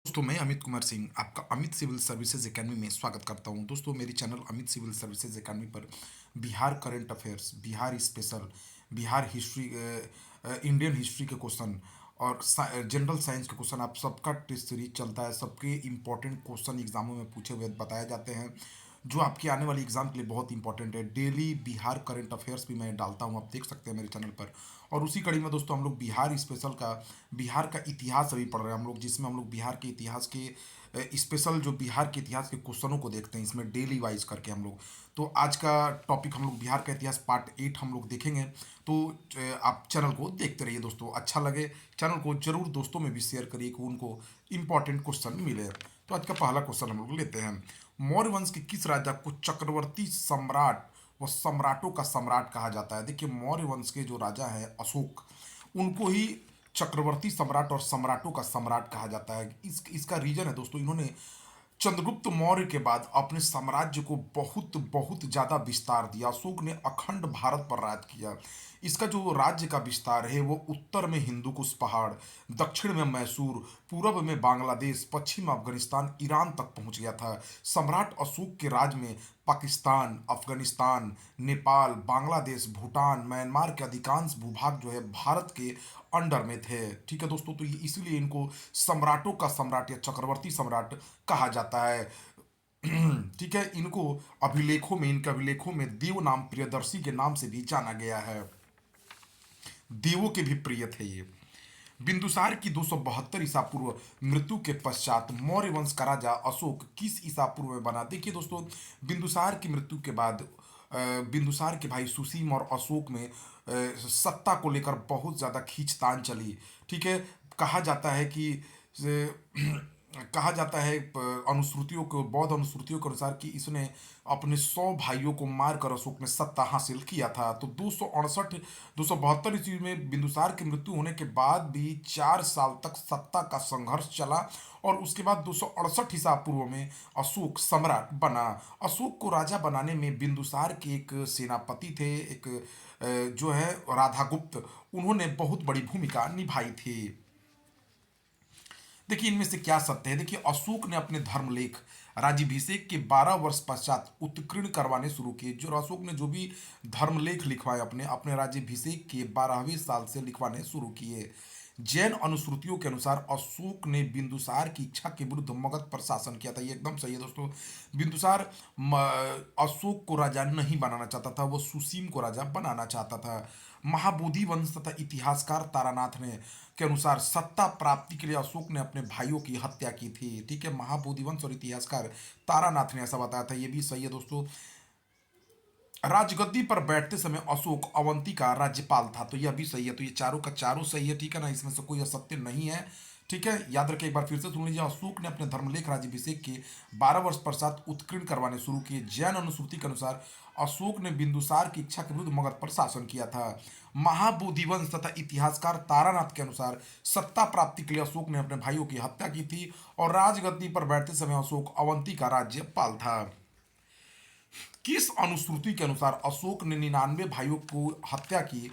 दोस्तों मैं अमित कुमार सिंह आपका अमित सिविल सर्विसेज एकेडमी में स्वागत करता हूं। दोस्तों मेरी channel Amit civil services academy पर Bihar current affairs, Bihar special, Bihar history, Indian history के क्वेश्चन और जनरल साइंस के क्वेश्चन आप सबका टेस्ट सीरीज चलता है। सबके इंपॉर्टेंट क्वेश्चन एग्जामों में पूछे हुए बताए जाते हैं जो आपके आने वाली एग्जाम के लिए बहुत इंपॉर्टेंट है। डेली बिहार करंट अफेयर्स भी मैं डालता हूं, आप देख सकते हैं मेरे चैनल पर। और उसी कड़ी में दोस्तों हम लोग बिहार स्पेशल का, बिहार का इतिहास अभी पढ़ रहे हैं हम लोग, जिसमें हम लोग बिहार के इतिहास के स्पेशल जो बिहार के इतिहास के क्वेश्चनों को देखते हैं इसमें डेली वाइज करके हम लोग। तो आज का टॉपिक हम लोग बिहार का इतिहास पार्ट 8 हम लोग देखेंगे। तो आप चैनल को देखते रहिए दोस्तों। अच्छा लगे चैनल को जरूर दोस्तों में भी शेयर करिए कि उनको इंपॉर्टेंट क्वेश्चन मिले। तो आज का पहला क्वेश्चन हम लोग लेते हैं। मौर्य वंश के किस राजा को चक्रवर्ती सम्राट व सम्राटों का सम्राट कहा जाता है? देखिए मौर्य वंश के जो राजा हैं अशोक, उनको ही चक्रवर्ती सम्राट और सम्राटों का सम्राट कहा जाता है। इसका रीजन है दोस्तों, इन्होंने चंद्रगुप्त मौर्य के बाद अपने साम्राज्य को बहुत बहुत ज्यादा विस्तार दिया। अशोक ने अखंड भारत पर राज किया। इसका जो राज्य का विस्तार है वो उत्तर में हिंदू कुश पहाड़, दक्षिण में मैसूर, पूर्व में बांग्लादेश, पश्चिम अफगानिस्तान, ईरान तक पहुंच गया था। सम्राट अशोक के राज में पाकिस्तान, अफगानिस्तान, नेपाल, बांग्लादेश, भूटान, म्यांमार के अधिकांश भूभाग जो है भारत के अंडर में थे। ठीक है दोस्तों, तो ये इसीलिए इनको सम्राटों का सम्राट या चक्रवर्ती सम्राट कहा जाता है। ठीक है, इनको इनके अभिलेखों में देव नाम प्रियदर्शी के नाम से भी जाना गया है। देवों के भी प्रिय थे ये। बिंदुसार की 272 ईसा पूर्व मृत्यु के पश्चात मौर्य वंश का राजा अशोक किस ईसा पूर्व में बना? देखिए दोस्तों, बिंदुसार की मृत्यु के बाद बिंदुसार के भाई सुसीम और अशोक में सत्ता को लेकर बहुत ज़्यादा खींचतान चली। ठीक है, कहा जाता है कि कहा जाता है अनुश्रुतियों को, बौद्ध अनुश्रुतियों के अनुसार कि इसने अपने 100 भाइयों को मारकर अशोक ने सत्ता हासिल किया था। तो 272 ईस्वी में बिंदुसार की मृत्यु होने के बाद भी 4 साल तक सत्ता का संघर्ष चला और उसके बाद 268 ईसा पूर्व में अशोक सम्राट बना। अशोक को राजा बनाने में बिंदुसार के एक सेनापति थे, एक जो है राधागुप्त, उन्होंने बहुत बड़ी भूमिका निभाई थी। देखिए इनमें से क्या सत्य है? देखिए अशोक ने अपने धर्मलेख राज्याभिषेक के 12 वर्ष पश्चात उत्कीर्ण करवाने शुरू किए। जो अशोक ने जो भी धर्मलेख लिखवाए अपने अपने राज्याभिषेक के 12वें साल से लिखवाने शुरू किए। जैन अनुश्रुतियों के अनुसार अशोक ने बिंदुसार की इच्छा के विरुद्ध मगध पर शासन किया था। ये एकदम सही है दोस्तों। बिंदुसार अशोक को राजा नहीं बनाना चाहता था, वो सुसीम को राजा बनाना चाहता था। महाबोधि वंश तथा इतिहासकार तारानाथ ने के अनुसार सत्ता प्राप्ति के लिए अशोक ने अपने भाइयों की हत्या की थी। ठीक है, महाबोधि वंश और इतिहासकार तारानाथ ने ऐसा बताया था, ये भी सही है दोस्तों। राजगद्दी पर बैठते समय अशोक अवंती का राज्यपाल था, तो यह भी सही है। तो ये चारों का चारों सही है, ठीक है ना, इसमें से कोई असत्य नहीं है। ठीक है, याद रखें, एक बार फिर से सुन लीजिए। अशोक ने अपने धर्मलेख राज्याभिषेक के 12 वर्ष पश्चात उत्कीर्ण करवाने शुरू किए। जैन अनुश्रुति के अनुसार अशोक ने बिंदुसार की इच्छा के विरुद्ध मगध पर शासन किया था। महाबोधि वंश तथा इतिहासकार तारानाथ के अनुसार सत्ता प्राप्ति के लिए अशोक ने अपने भाइयों की हत्या की थी और राजगद्दी पर बैठते समय अशोक अवंती का राज्यपाल था। किस अनुश्रुति के अनुसार अशोक ने 99 भाइयों को हत्या की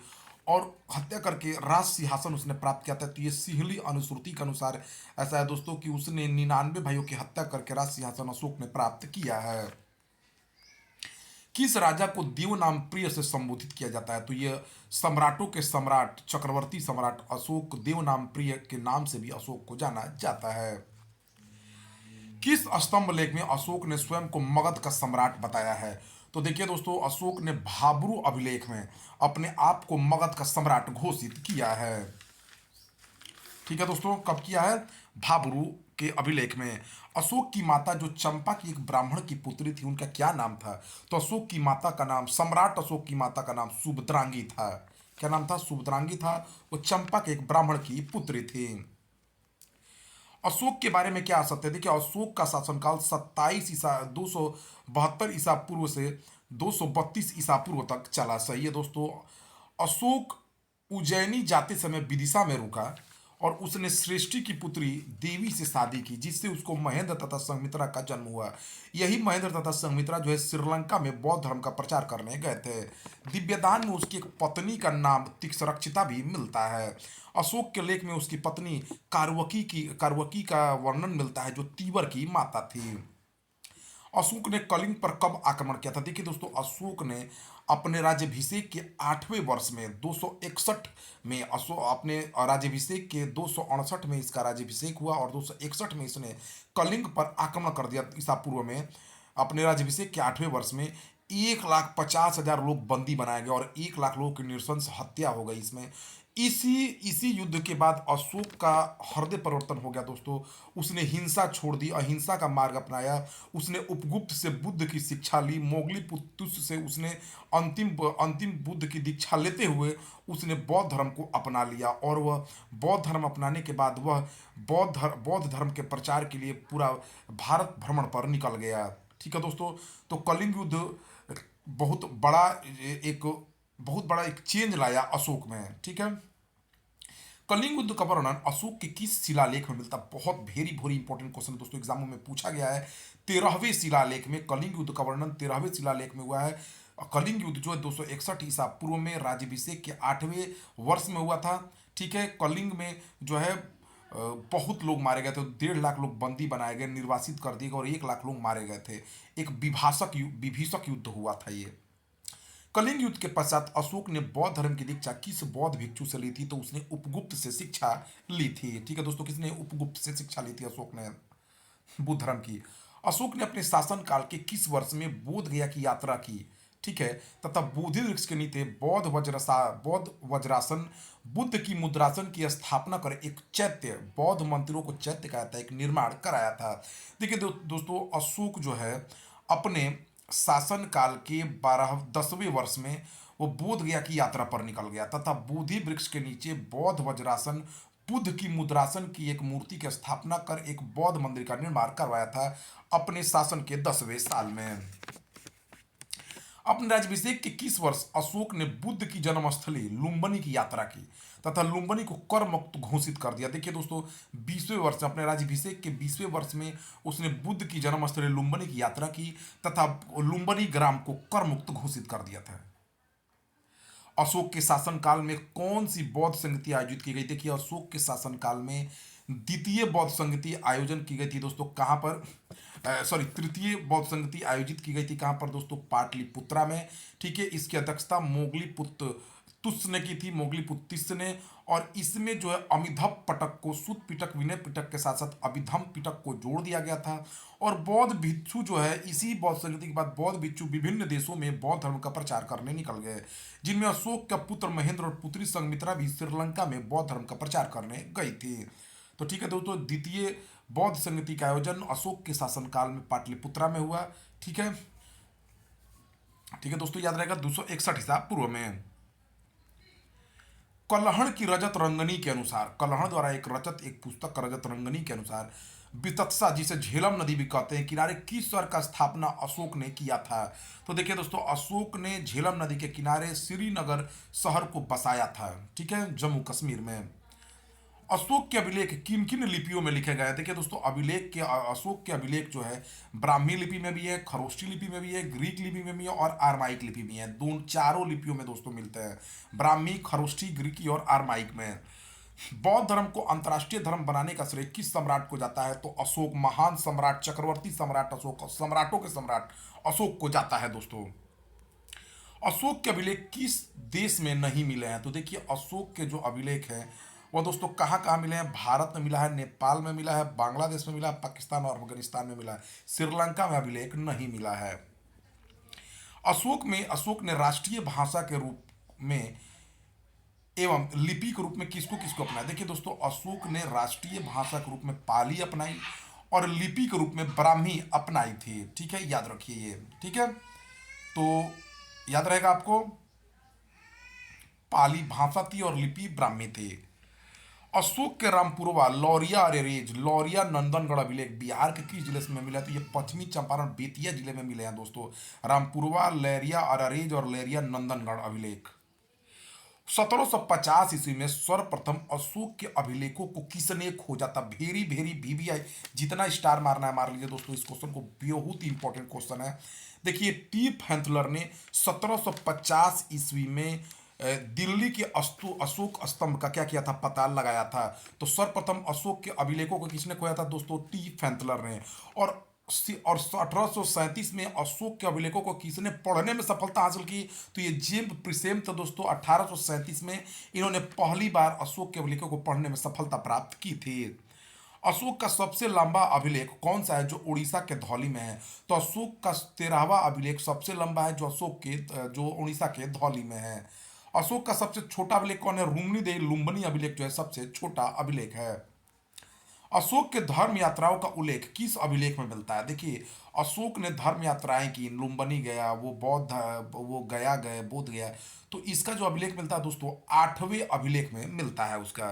और हत्या करके राज सिंहासन उसने प्राप्त किया था? तो ये सिंहली अनुश्रुति के अनुसार ऐसा है दोस्तों कि उसने 99 भाइयों की हत्या करके राज सिंहासन अशोक ने प्राप्त किया है। किस राजा को देव नाम प्रिय से संबोधित किया जाता है? तो ये सम्राटों के सम्राट चक्रवर्ती सम्राट अशोक देव नाम प्रिय के नाम से भी अशोक को जाना जाता है। किस स्तंभ लेख में अशोक ने स्वयं को मगध का सम्राट बताया है? तो देखिए दोस्तों, अशोक ने भाब्रू अभिलेख में अपने आप को मगध का सम्राट घोषित किया है। ठीक है दोस्तों, कब किया है? भाब्रू के अभिलेख में। अशोक की माता जो चंपा की एक ब्राह्मण की पुत्री थी, उनका क्या नाम था? तो अशोक की माता का नाम, सम्राट अशोक की माता का नाम सुभद्रांगी था। क्या नाम था? सुभद्रांगी था। वो चंपा के एक ब्राह्मण की पुत्री थी। अशोक के बारे में क्या असत्य है? देखिए अशोक का शासनकाल 272 ईसा पूर्व से 232 ईसा पूर्व तक चला। सही है दोस्तों। अशोक उज्जैनी जाते समय विदिशा में रुका और उसने सृष्टि की पुत्री देवी से शादी की, जिससे उसको महेंद्र तथा संघमित्रा का जन्म हुआ। यही महेंद्र तथा संघमित्रा जो है श्रीलंका में बौद्ध धर्म का प्रचार करने गए थे। दिव्यदान में उसकी एक पत्नी का नाम तिक्षरक्षिता भी मिलता है। अशोक के लेख में उसकी पत्नी कारवकी का वर्णन मिलता है, जो तीवर की माता थी। अशोक ने कलिंग पर कब आक्रमण किया था? देखिए दोस्तों, अशोक ने अपने राज्याभिषेक के 8वें वर्ष में 261 में अपने राज्याभिषेक के 268 में इसका राज्याभिषेक हुआ, और 261 में इसने कलिंग पर आक्रमण कर दिया ईसा पूर्व में। अपने राज्याभिषेक के 8वें वर्ष में 1,50,000 लोग बंदी बनाए गए और 1 लाख लोगों की नृशंस हत्या हो गई इसमें। इसी इसी युद्ध के बाद अशोक का हृदय परिवर्तन हो गया दोस्तों। उसने हिंसा छोड़ दी, अहिंसा का मार्ग अपनाया। उसने उपगुप्त से बुद्ध की शिक्षा ली, मोगली पुत्तुस से उसने अंतिम अंतिम बुद्ध की दीक्षा लेते हुए उसने बौद्ध धर्म को अपना लिया, और वह बौद्ध धर्म अपनाने के बाद वह बौद्ध धर्म के प्रचार के लिए पूरा भारत भ्रमण पर निकल गया। ठीक है दोस्तों, तो कलिंग युद्ध बहुत बड़ा एक बहुत बड़ा एक चेंज लाया अशोक में। ठीक है, कलिंग युद्ध का वर्णन अशोक के किस शिलालेख में मिलता? बहुत वेरी वेरी इंपॉर्टेंट क्वेश्चन दोस्तों, एग्जामों में पूछा गया है। 13वें शिलालेख में कलिंग युद्ध का वर्णन 13वें शिलालेख में हुआ है। कलिंग युद्ध जो है 261 ईसा पूर्व में राज्याभिषेक के 8वें वर्ष में हुआ था। ठीक है, कलिंग में जो है बहुत लोग मारे गए थे, 1.5 लाख लोग बंदी बनाए गए, निर्वासित कर दिए गए, और 1 लाख लोग मारे गए थे। एक विभीषक युद्ध हुआ था ये। कलिंग युद्ध के पश्चात अशोक ने बौद्ध धर्म की दीक्षा किस बौद्ध भिक्षु से ली थी? तो उसने उपगुप्त से शिक्षा ली थी। ठीक है दोस्तों, किसने उपगुप्त से शिक्षा ली थी अशोक ने बुद्ध धर्म की? अशोक ने अपने शासन काल के किस वर्ष में बोध गया की यात्रा की? ठीक है, तथा बोधि वृक्ष के नीचे बौद्ध वज्रासन, बुद्ध की मुद्रासन की स्थापना कर एक चैत्य, बौद्ध मंदिरों को चैत्य कहा था, एक निर्माण कराया था। देखिए दोस्तों, अशोक जो है अपने शासन काल के 10वें वर्ष में वो बोध गया की यात्रा पर निकल गया तथा बोधि वृक्ष के नीचे बौद्ध वज्रासन, बुद्ध की मुद्रासन की एक मूर्ति की स्थापना कर एक बौद्ध मंदिर का निर्माण करवाया था अपने शासन के 10वें साल में। अपने राज्याभिषेक के किस वर्ष अशोक ने बुद्ध की जन्मस्थली लुम्बिनी की यात्रा की तथा लुम्बिनी को कर मुक्त घोषित कर दिया? देखिए दोस्तों, 20वें वर्ष, अपने राज्याभिषेक के 20वें वर्ष में उसने बुद्ध की जन्मस्थली लुम्बिनी की यात्रा की तथा लुम्बिनी ग्राम को कर मुक्त घोषित कर दिया था। अशोक के शासनकाल में कौन सी बौद्ध संगति आयोजित की गई? देखिए, अशोक के शासनकाल में द्वितीय बौद्ध संगति आयोजन की गई थी दोस्तों, कहाँ पर? सॉरी, तृतीय बौद्ध संगति आयोजित की गई थी कहाँ पर दोस्तों? पाटलिपुत्रा में। ठीक है, इसकी अध्यक्षता मोगली तुस ने की थी, मोगली पुत्तिस ने। और इसमें जो है अमिधप पटक को सुत पिटक, विनय पिटक के साथ साथ अभिधम पिटक को जोड़ दिया गया था। और बौद्ध भिक्षु जो है इसी बौद्ध संगति के बाद बौद्ध भिक्षु विभिन्न देशों में बौद्ध धर्म का प्रचार करने निकल गए, जिनमें अशोक का पुत्र महेंद्र और पुत्री संघमित्रा भी श्रीलंका में बौद्ध धर्म का प्रचार करने गई थी। तो ठीक है दोस्तों, द्वितीय बौद्ध संगति का आयोजन अशोक के शासनकाल में पाटलिपुत्रा में हुआ। ठीक है, ठीक है दोस्तों, याद रहेगा 261 ईसा पूर्व में। कल्हण की रजत रंगनी के अनुसार, कल्हण द्वारा एक रचित एक पुस्तक रजत रंगनी के अनुसार वितत्सा, जिसे झेलम नदी भी कहते हैं, किनारे किस शहर का स्थापना अशोक ने किया था? तो देखिए दोस्तों, अशोक ने झेलम नदी के किनारे श्रीनगर शहर को बसाया था। ठीक है, जम्मू कश्मीर में। अशोक के अभिलेख किन किन लिपियों में लिखे गए हैं? देखिए दोस्तों, अशोक के अभिलेख जो है ब्राह्मी लिपि में भी है, खरोष्टी लिपि में भी है, ग्रीक लिपि में भी है और आरमाइक लिपि में है। दोनों चारों लिपियों में दोस्तों मिलते हैं, ब्राह्मी, खरोष्टी, ग्रीकी और आरमाइक में। बौद्ध धर्म को अंतर्राष्ट्रीय धर्म बनाने का श्रेय किस सम्राट को जाता है? तो अशोक, महान सम्राट, चक्रवर्ती सम्राट अशोक, सम्राटों के सम्राट अशोक को जाता है दोस्तों। अशोक के अभिलेख किस देश में नहीं मिले हैं? तो देखिए, अशोक के जो अभिलेख हैं वो दोस्तों कहाँ कहाँ मिले हैं? भारत में मिला है, नेपाल में मिला है, बांग्लादेश में मिला है, पाकिस्तान और अफगानिस्तान में मिला है। श्रीलंका में अभिलेख नहीं मिला है। अशोक ने राष्ट्रीय भाषा के रूप में एवं लिपि के रूप में किसको किसको अपनाया? देखिए दोस्तों, अशोक ने राष्ट्रीय भाषा के रूप में पाली अपनाई और लिपि के रूप में ब्राह्मी अपनाई थी। ठीक है, याद रखिए ये। ठीक है, तो याद रहेगा आपको, पाली भाषा थी और लिपि ब्राह्मी थी। अशोक के रामपुरवा, लौरिया अरेरेज, लौरिया नंदनगढ़ अभिलेख बिहार के किस जिले में मिला? तो ये पश्चिमी चंपारण बेतिया जिले में मिले हैं दोस्तों, रामपुरवा, लहरिया अरेरेज और लहरिया नंदनगढ़ अभिलेख। 1750 ईस्वी में सर्वप्रथम अशोक के अभिलेखों को किसने खोजा था? भेरी भेरी VVI, जितना स्टार मारना है मार लीजिए दोस्तों, इस क्वेश्चन को, बहुत ही इंपॉर्टेंट क्वेश्चन है। देखिए, टी फैंथलर ने 1750 ईस्वी में दिल्ली के अशोक स्तंभ का क्या किया था? पता लगाया था। तो सर्वप्रथम अशोक के अभिलेखों को किसने खोया था दोस्तों? टी फैंथलर ने। और 1837 में अशोक के अभिलेखों को किसने पढ़ने में सफलता हासिल की? तो ये जेम्स प्रिसेम था दोस्तों। 1837 में इन्होंने पहली बार अशोक के अभिलेखों को पढ़ने में सफलता प्राप्त की थी। अशोक का सबसे लंबा अभिलेख कौन सा है जो उड़ीसा के धौली में है? तो अशोक का 13वां अभिलेख सबसे लंबा है जो जो उड़ीसा के धौली में है। अशोक का सबसे छोटा अभिलेख कौन है? रुम्नी देवी लुम्बिनी अभिलेख जो है सबसे छोटा अभिलेख है। अशोक के धर्म यात्राओं का उल्लेख किस अभिलेख में मिलता है? देखिए, अशोक ने धर्म यात्राएं की, लुम्बिनी गया, वो वो गया गए, बोध गया। तो इसका जो अभिलेख मिलता है दोस्तों, 8वें अभिलेख में मिलता है उसका।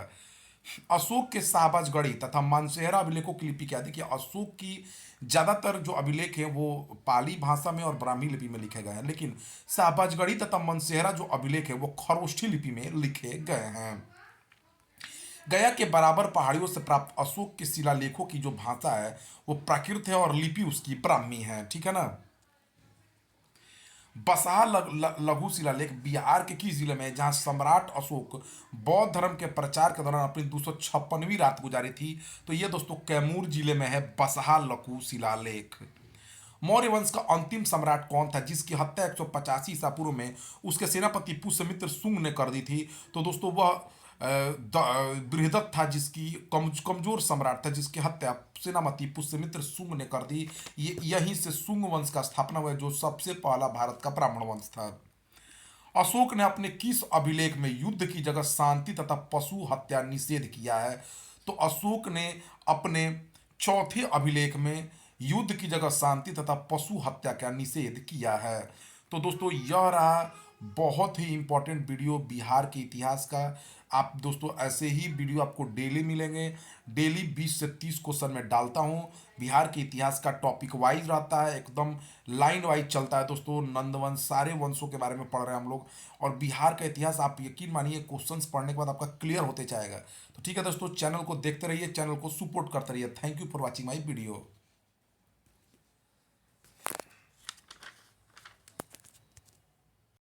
अशोक के शाहबाजगढ़ी तथा मानसेहरा अभिलेखों की लिपि क्या है? देखिए, अशोक की ज्यादातर जो अभिलेख हैं वो पाली भाषा में और ब्राह्मी लिपि में लिखे गए हैं, लेकिन शाहबाजगढ़ी तथा मानसेहरा जो अभिलेख है वो खरोष्ठी लिपि में लिखे गए हैं। गया के बराबर पहाड़ियों से प्राप्त अशोक के शिलालेखों की जो भाषा है वो प्राकृत है और लिपि उसकी ब्राह्मी है, ठीक है ना। बसहा लघु शिलालेख बिहार के किस जिले में है जहां सम्राट अशोक बौद्ध धर्म के प्रचार के दौरान अपनी 256वीं रात गुजारी थी? तो ये दोस्तों कैमूर जिले में है बसहा लघु शिलालेख। मौर्य वंश का अंतिम सम्राट कौन था जिसकी हत्या 185 ईसा पूर्व में उसके सेनापति पुष्यमित्र शुंग ने कर दी थी? तो दोस्तों वह बृहदत्त था, जिसकी कमजोर सम्राट था जिसकी हत्या सेनापति पुष्यमित्र शुंग ने कर दी। ये यहीं से शुंग वंश का स्थापना हुआ जो सबसे पहला भारत का ब्राह्मण वंश था। अशोक ने अपने किस अभिलेख में युद्ध की जगह शांति तथा पशु हत्या निषेध किया है? तो अशोक ने अपने चौथे अभिलेख में युद्ध की जगह शांति तथा पशु हत्या का निषेध किया है। तो दोस्तों, यह रहा बहुत ही इंपॉर्टेंट वीडियो बिहार के इतिहास का। आप दोस्तों ऐसे ही वीडियो आपको डेली मिलेंगे। डेली 20 से 30 क्वेश्चन में डालता हूँ। बिहार के इतिहास का टॉपिक वाइज रहता है, एकदम लाइन वाइज चलता है दोस्तों। नंदवंश सारे वंशों के बारे में पढ़ रहे हैं हम लोग। और बिहार का इतिहास आप यकीन मानिए क्वेश्चंस पढ़ने के बाद आपका क्लियर होते जाएगा। तो ठीक है दोस्तों, चैनल को देखते रहिए, चैनल को सपोर्ट करते रहिए। Thank you for watching my video.